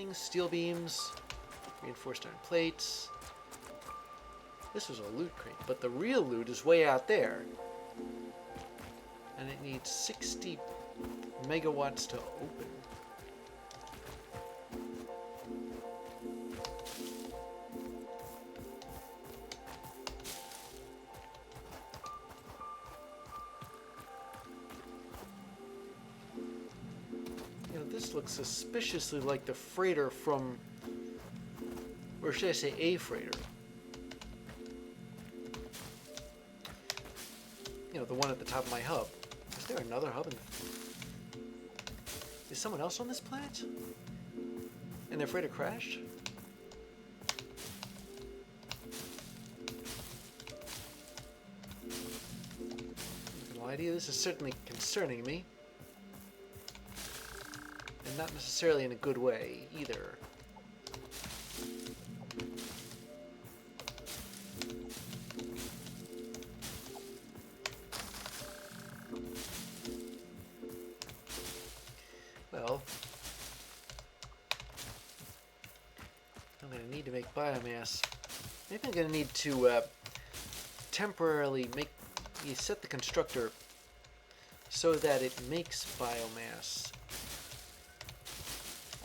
things. Steel beams, reinforced iron plates. This was a loot crate, but the real loot is way out there. And it needs 60 megawatts to open. You know, this looks suspiciously like the freighter from, or should I say a freighter? You know, the one at the top of my hub. Is there another hub? Is someone else on this planet? And their freighter crashed? I'm not gonna lie to you, this is certainly concerning me. And not necessarily in a good way, either. Well, I'm going to need to make biomass. Maybe I'm going to need to temporarily set the constructor so that it makes biomass.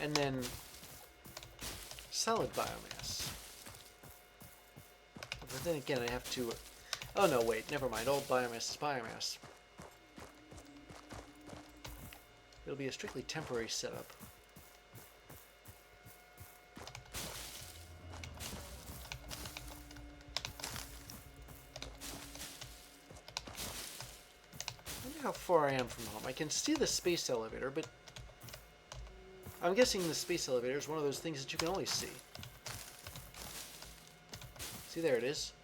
And then solid biomass. But then again, I have to... oh no, wait, never mind. All biomass is biomass. It'll be a strictly temporary setup. I wonder how far I am from home. I can see the space elevator, but I'm guessing the space elevator is one of those things that you can always see. See, there it is.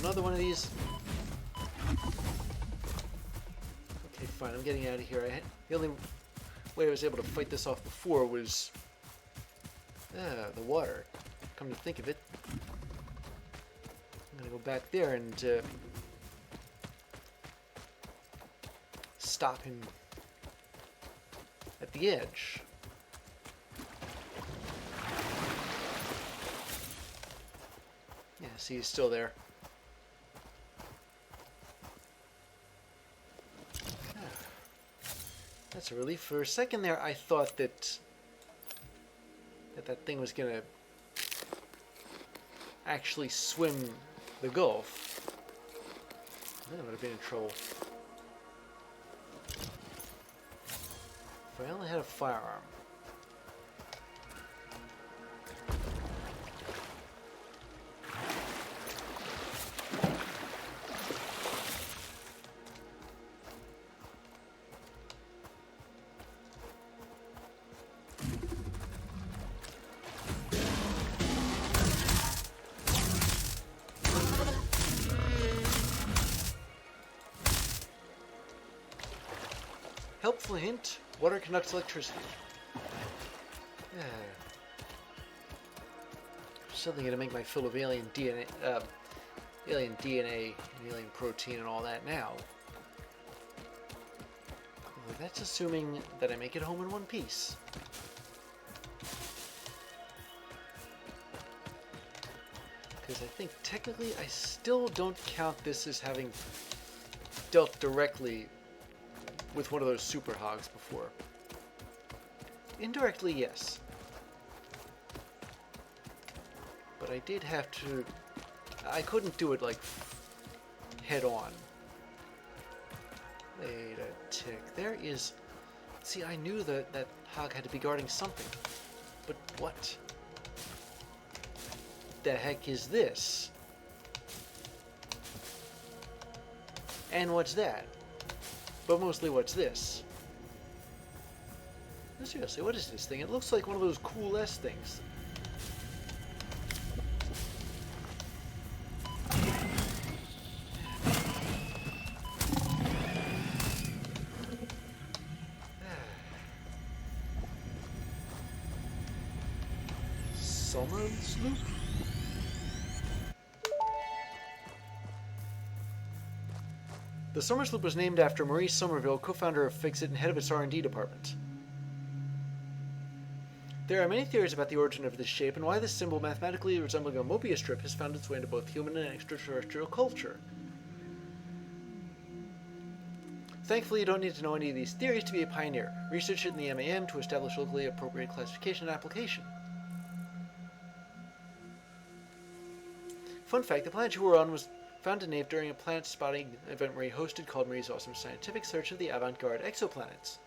Another one of these. Okay, fine. I'm getting out of here. The only way I was able to fight this off before was the water. Come to think of it, I'm gonna go back there and stop him at the edge. Yeah, see, he's still there. That's a relief. For a second there, I thought that that thing was gonna actually swim the Gulf. Then I would have been in trouble. If I only had a firearm. Helpful hint, water conducts electricity. Something gonna make my fill of alien DNA, and alien protein and all that now. Well, that's assuming that I make it home in one piece. Because I think technically I still don't count this as having dealt directly with one of those super hogs before. Indirectly, yes. But I did have to... I couldn't do it, like, head on. Wait a tick. There is... See, I knew that that hog had to be guarding something. But what the heck is this? And what's that? But mostly, what's this? No, seriously, what is this thing? It looks like one of those cool S things. Summer sloop? The Summers Loop was named after Maurice Somerville, co-founder of Fixit and head of its R&D department. There are many theories about the origin of this shape and why this symbol, mathematically resembling a Mobius strip, has found its way into both human and extraterrestrial culture. Thankfully, you don't need to know any of these theories to be a pioneer. Research it in the MAM to establish locally appropriate classification and application. Fun fact, the planet you were on was found to Nave during a planet spotting event Marie hosted called Marie's Awesome Scientific Search of the Avant-Garde Exoplanets.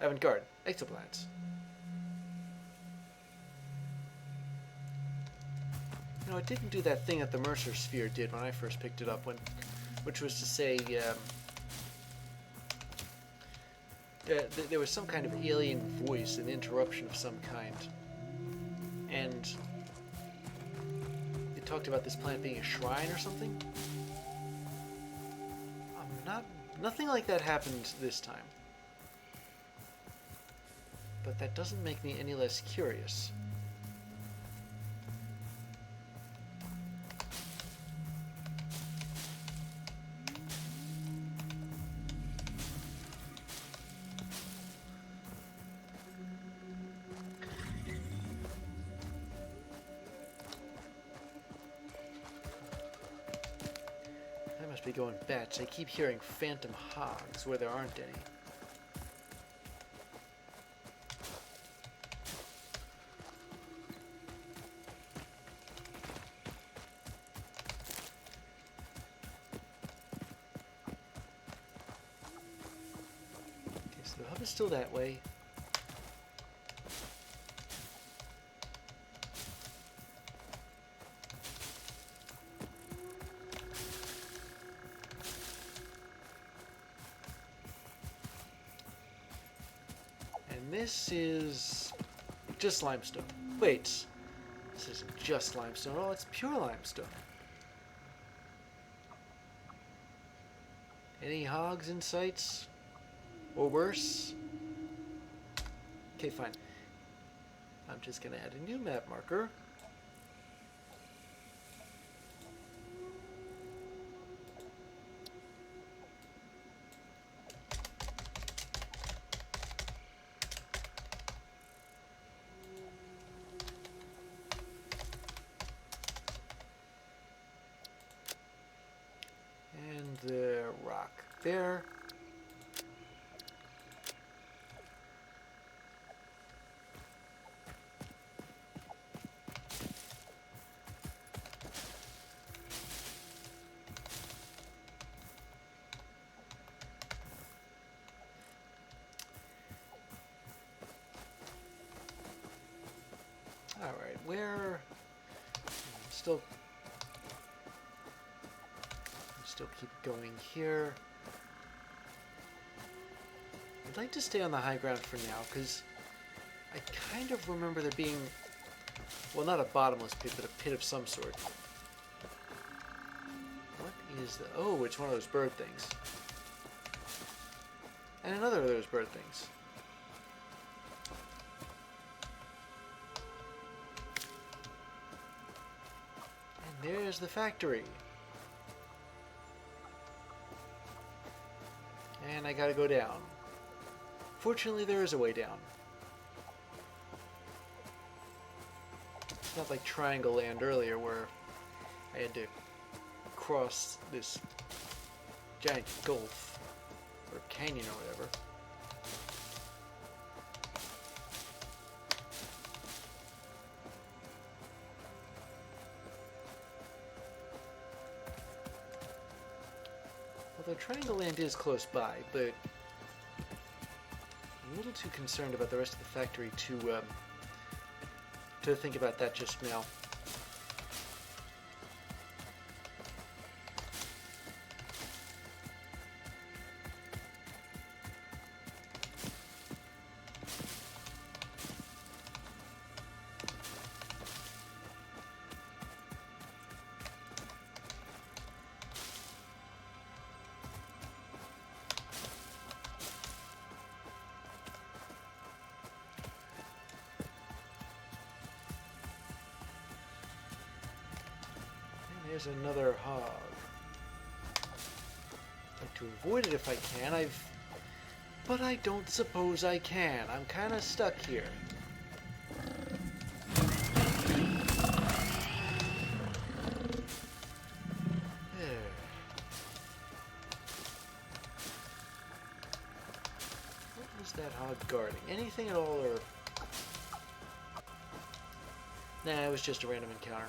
Avant-Garde Exoplanets. You know, it didn't do that thing that the Mercer sphere did when I first picked it up, which was to say, there was some kind of alien voice, an interruption of some kind, and it talked about this planet being a shrine or something. Nothing like that happened this time, but that doesn't make me any less curious. Be going bats. I keep hearing phantom hogs where there aren't any. Okay, so the hub is still that way. This is just limestone. Wait, this isn't just limestone. Oh, it's pure limestone. Any hogs in sights? Or worse? Okay, fine. I'm just going to add a new map marker. The rock there. All right, where still keep going here. I'd like to stay on the high ground for now, because I kind of remember there being, well, not a bottomless pit, but a pit of some sort. What is the... Oh, it's one of those bird things. And another of those bird things. And there's the factory. And I gotta go down. Fortunately, there is a way down. It's not like Triangle Land earlier where I had to cross this giant gulf or canyon or whatever. Although Triangle Land is close by, but I'm a little too concerned about the rest of the factory to think about that just now. There's another hog. like to avoid it if I can. But I don't suppose I can. I'm kind of stuck here. What was that hog guarding? Anything at all, or... Nah, it was just a random encounter.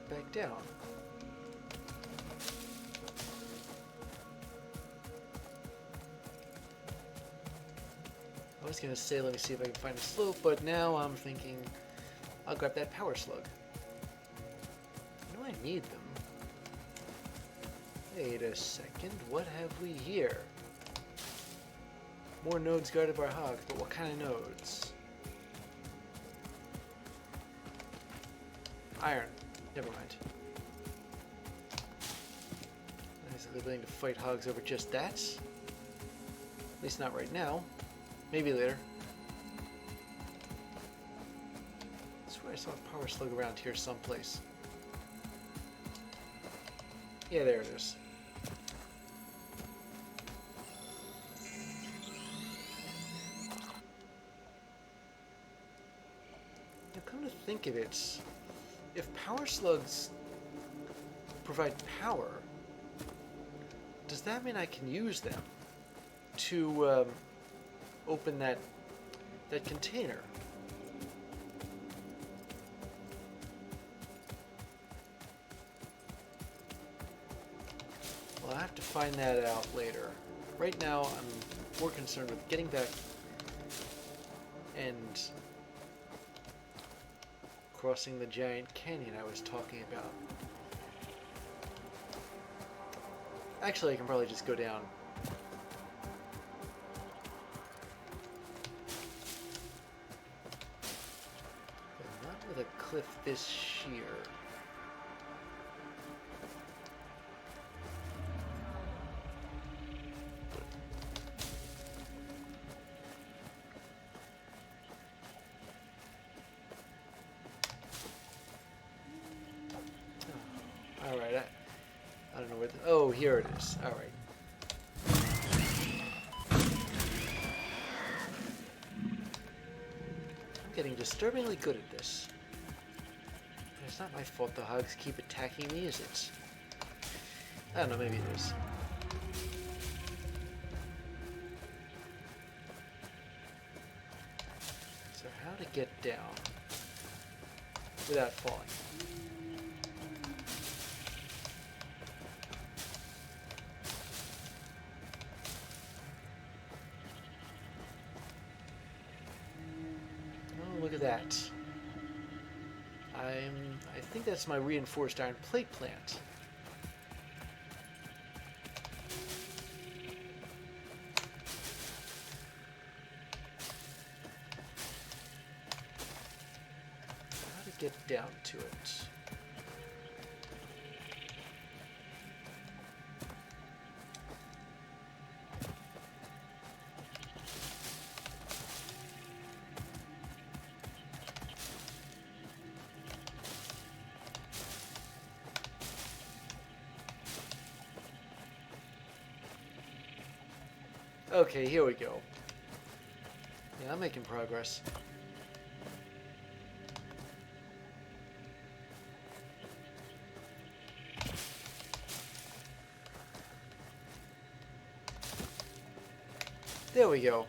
Back down. I was gonna say let me see if I can find a slope, but now I'm thinking I'll grab that power slug. I know I need them. Wait a second, what have we here? More nodes guarded by hogs, but what kind of nodes? Iron. Never mind. Is they willing to fight hogs over just that? At least not right now. Maybe later. I swear I saw a power slug around here someplace. Yeah, there it is. Now come to think of it, if power slugs provide power, does that mean I can use them to open that container? Well, I have to find that out later. Right now, I'm more concerned with getting back and crossing the giant canyon I was talking about. Actually, I can probably just go down. But not with a cliff this sheer. Alright, I don't know where oh, here it is. Alright. I'm getting disturbingly good at this. But it's not my fault the hogs keep attacking me, is it? I don't know, maybe it is. So how to get down without falling? Look at that. I think that's my reinforced iron plate plant. How to get down to it? Okay, here we go. Yeah, I'm making progress. There we go.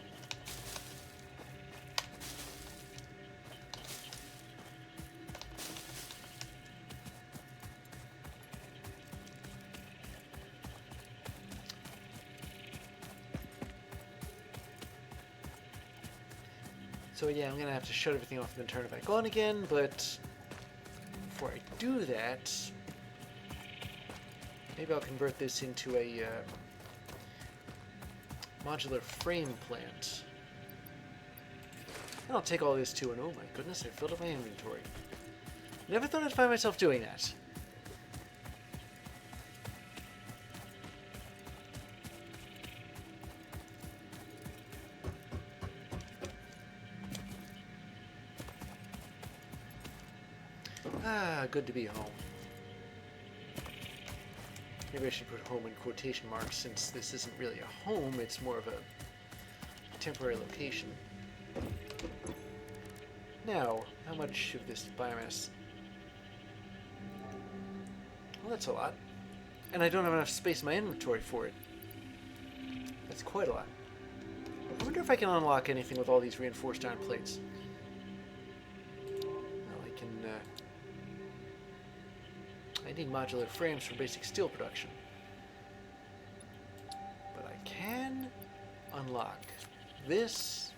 So yeah, I'm gonna have to shut everything off and then turn it back on again, but before I do that, maybe I'll convert this into a modular frame plant. And I'll take all this too, and oh my goodness, I filled up my inventory. Never thought I'd find myself doing that. Ah, good to be home. Maybe I should put home in quotation marks since this isn't really a home, it's more of a temporary location. Now, how much of this biomass? Well, that's a lot. And I don't have enough space in my inventory for it. That's quite a lot. I wonder if I can unlock anything with all these reinforced iron plates. Well, I can, I need modular frames for basic steel production. But I can unlock this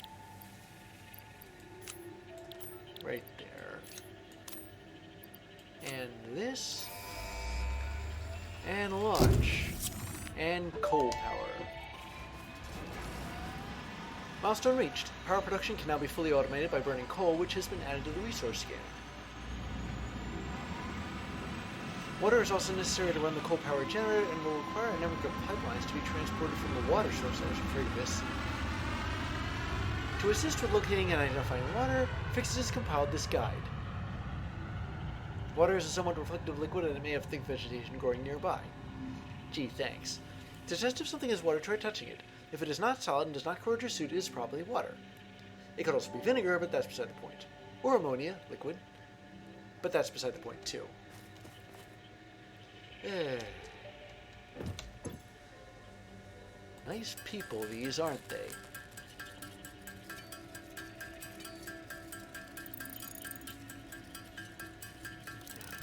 right there. And this. And launch. And coal power. Milestone reached. Power production can now be fully automated by burning coal, which has been added to the resource scanner. Water is also necessary to run the coal power generator and will require a network of pipelines to be transported from the water source. I was afraid of this. To assist with locating and identifying water, Fixit has compiled this guide. Water is a somewhat reflective liquid and it may have thick vegetation growing nearby. Gee, thanks. To test if something is water, try touching it. If it is not solid and does not corrode your suit, it is probably water. It could also be vinegar, but that's beside the point. Or ammonia, liquid. But that's beside the point, too. Nice people, these, aren't they?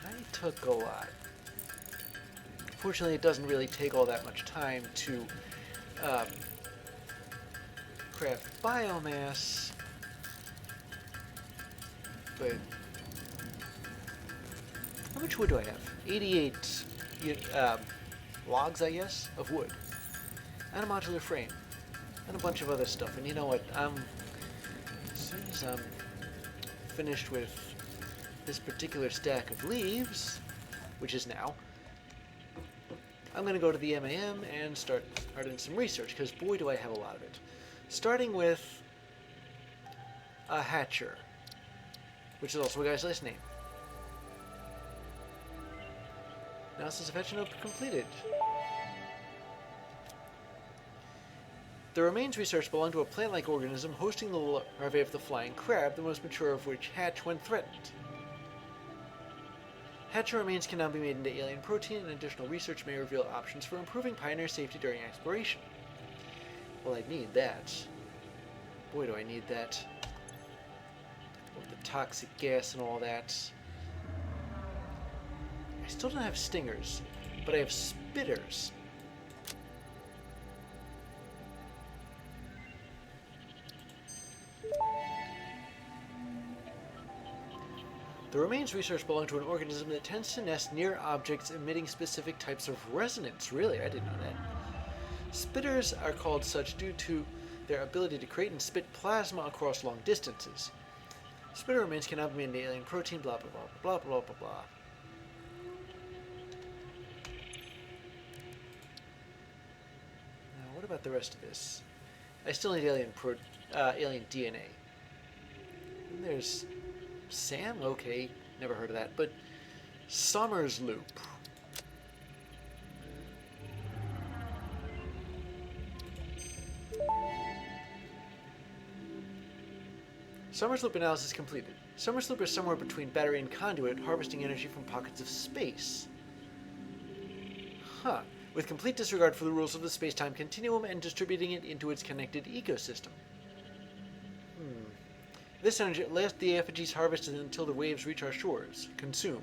I took a lot. Fortunately, it doesn't really take all that much time to craft biomass, but how much wood do I have? 88 logs, I guess, of wood, and a modular frame, and a bunch of other stuff. And you know what? As soon as I'm finished with this particular stack of leaves, which is now, I'm going to go to the MAM and start doing some research, because boy do I have a lot of it. Starting with a hatcher, which is also a guy's last name. Analysis of hatcher node completed. The remains research belong to a plant-like organism hosting the larvae of the flying crab, the most mature of which hatch when threatened. Hatcher remains can now be made into alien protein, and additional research may reveal options for improving pioneer safety during exploration. Well, I need that. Boy, do I need that. With the toxic gas and all that. I still don't have stingers, but I have spitters. The remains research belong to an organism that tends to nest near objects emitting specific types of resonance. Really? I didn't know that. Spitters are called such due to their ability to create and spit plasma across long distances. Spitter remains can now be made into alien protein, blah blah blah blah blah blah blah. Now, what about the rest of this? I still need alien DNA. And there's Sam? Okay, never heard of that. But Summers Loop. Summers Loop analysis completed. Summers Loop is somewhere between battery and conduit, harvesting energy from pockets of space. Huh. With complete disregard for the rules of the space-time continuum and distributing it into its connected ecosystem. This energy lasts the effigies harvested until the waves reach our shores. Consume.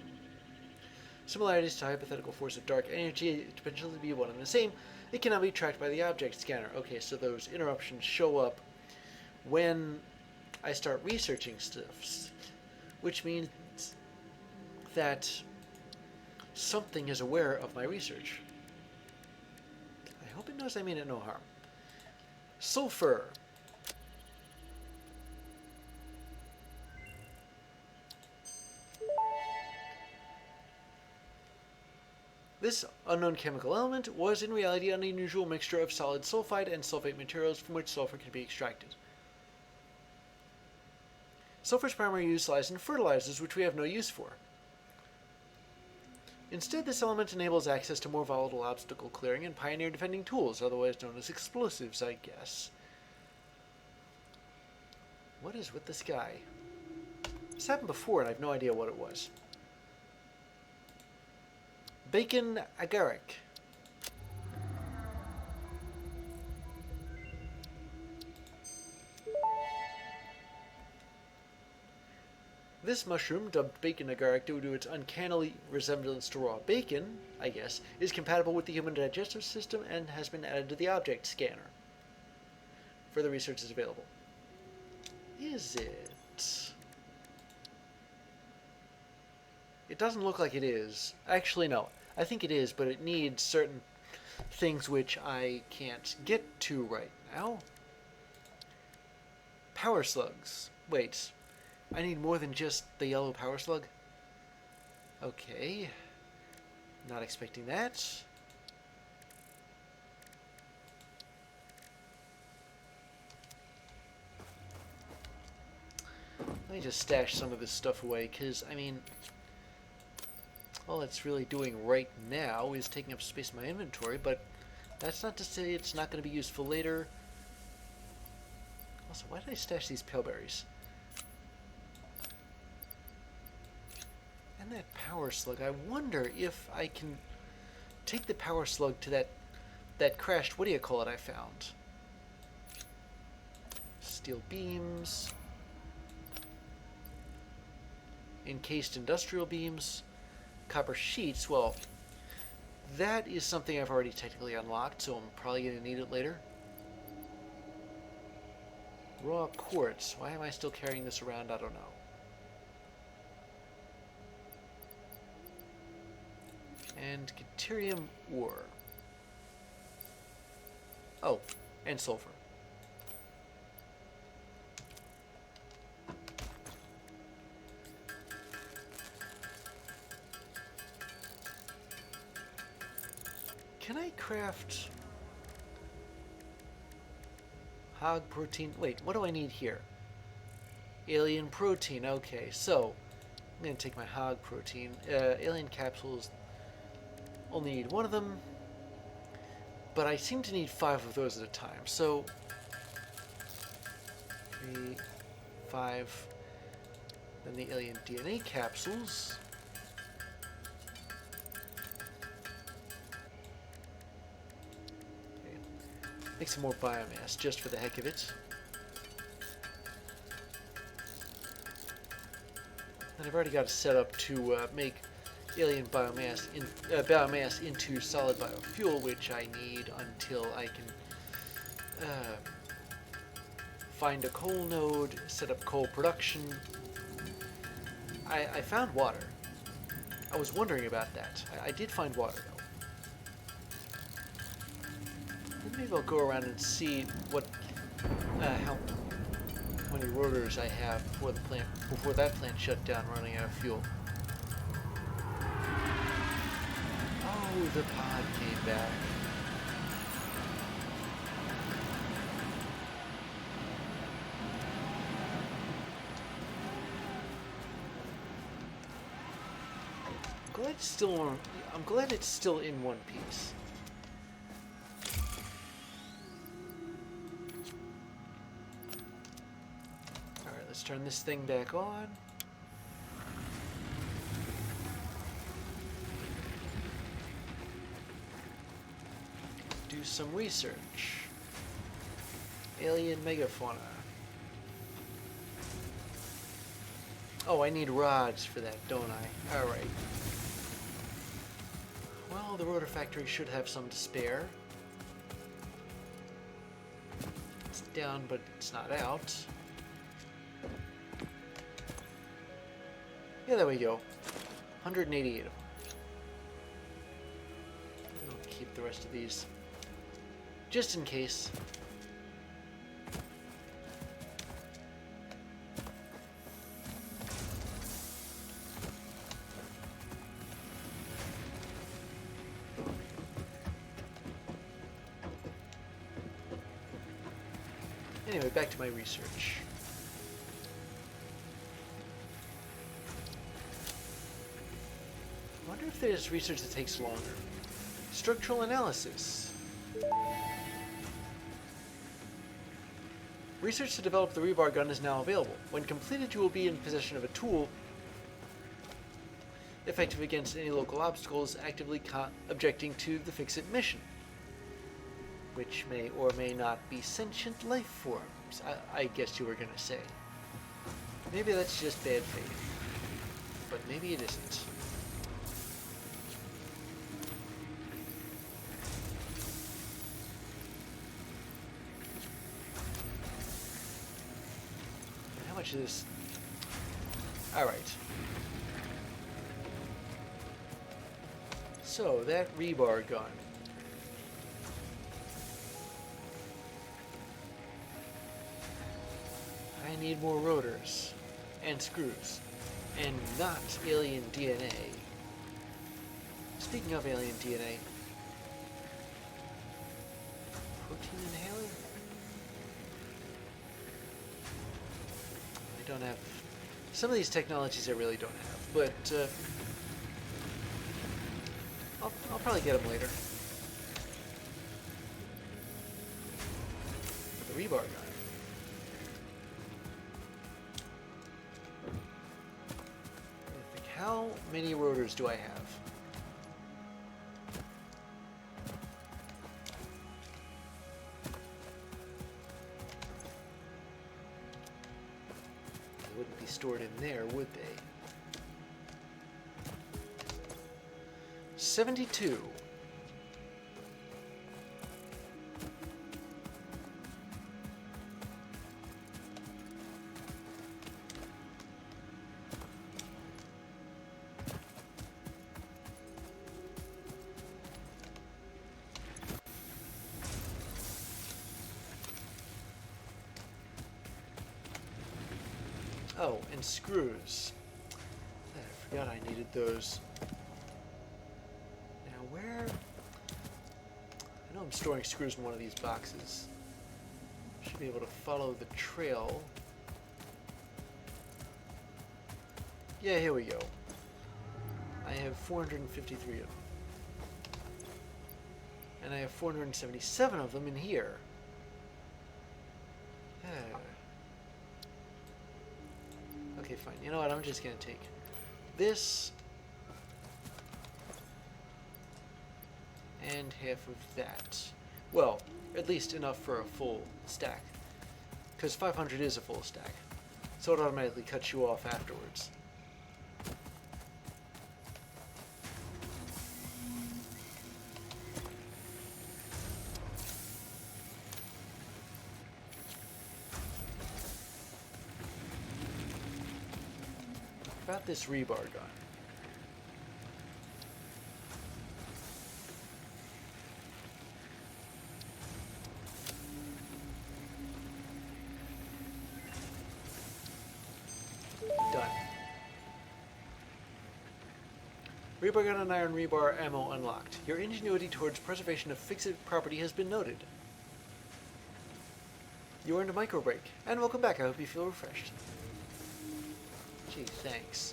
Similarities to hypothetical force of dark energy to potentially be one and the same. It cannot be tracked by the object scanner. Okay, so those interruptions show up when I start researching stuff, which means that something is aware of my research. I hope it knows I mean it no harm. Sulfur. This unknown chemical element was in reality an unusual mixture of solid sulfide and sulfate materials from which sulfur can be extracted. Sulfur's primary use lies in fertilizers, which we have no use for. Instead, this element enables access to more volatile obstacle clearing and pioneer defending tools, otherwise known as explosives, I guess. What is with this guy? This happened before, and I have no idea what it was. Bacon agaric. This mushroom, dubbed bacon agaric due to its uncanny resemblance to raw bacon, I guess, is compatible with the human digestive system and has been added to the object scanner. Further research is available. Is it? It doesn't look like it is. Actually, no. I think it is, but it needs certain things which I can't get to right now. Power slugs. Wait. I need more than just the yellow power slug? Okay. Not expecting that. Let me just stash some of this stuff away, because, I mean, all it's really doing right now is taking up space in my inventory, but that's not to say it's not going to be useful later. Also, why did I stash these pale berries? And that power slug, I wonder if I can take the power slug to that crashed, what do you call it, I found. Steel beams. Encased industrial beams. Copper sheets, well, that is something I've already technically unlocked, so I'm probably going to need it later. Raw quartz. Why am I still carrying this around? I don't know. And deuterium ore. Oh, and sulfur. Can I craft hog protein? Wait, what do I need here? Alien protein. Okay, so I'm going to take my hog protein. Alien capsules. Only need one of them, but I seem to need 5 of those at a time. So 3, 5. Then the alien DNA capsules. Make some more biomass, just for the heck of it. And I've already got it set up to make alien biomass into solid biofuel, which I need until I can find a coal node, set up coal production. I found water. I was wondering about that. I did find water, though. Maybe I'll go around and see what, how many rotors I have before that plant shut down, running out of fuel. Oh, the pod came back. I'm glad it's still in one piece. Let's turn this thing back on. Do some research. Alien megafauna. Oh, I need rods for that, don't I? Alright. Well, the rotor factory should have some to spare. It's down, but it's not out. Yeah, there we go. 188 of them. I'll keep the rest of these just in case. Anyway, back to my research. I wonder if there's research that takes longer. Structural analysis. Research to develop the rebar gun is now available. When completed, you will be in possession of a tool effective against any local obstacles actively objecting to the fix-it mission, which may or may not be sentient life forms, I guess you were going to say. Maybe that's just bad faith, but maybe it isn't. How much is this? Alright. So, that rebar gun. I need more rotors. And screws. And not alien DNA. Speaking of alien DNA. Protein inhaler? I don't have... Some of these technologies I really don't have, but... I'll probably get them later. For the rebar gun. How many rotors do I have? They wouldn't be stored in there, would they? 72. Oh, and screws. I forgot I needed those. Now where... I know I'm storing screws in one of these boxes. Should be able to follow the trail. Yeah, here we go. I have 453 of them. And I have 477 of them in here. Okay, fine. You know what? I'm just going to take this and half of that. Well, at least enough for a full stack. Because 500 is a full stack. So it automatically cuts you off afterwards. About this rebar gun. Done. Rebar gun and iron rebar ammo unlocked. Your ingenuity towards preservation of fixed property has been noted. You earned a micro break. And welcome back. I hope you feel refreshed. Gee, thanks.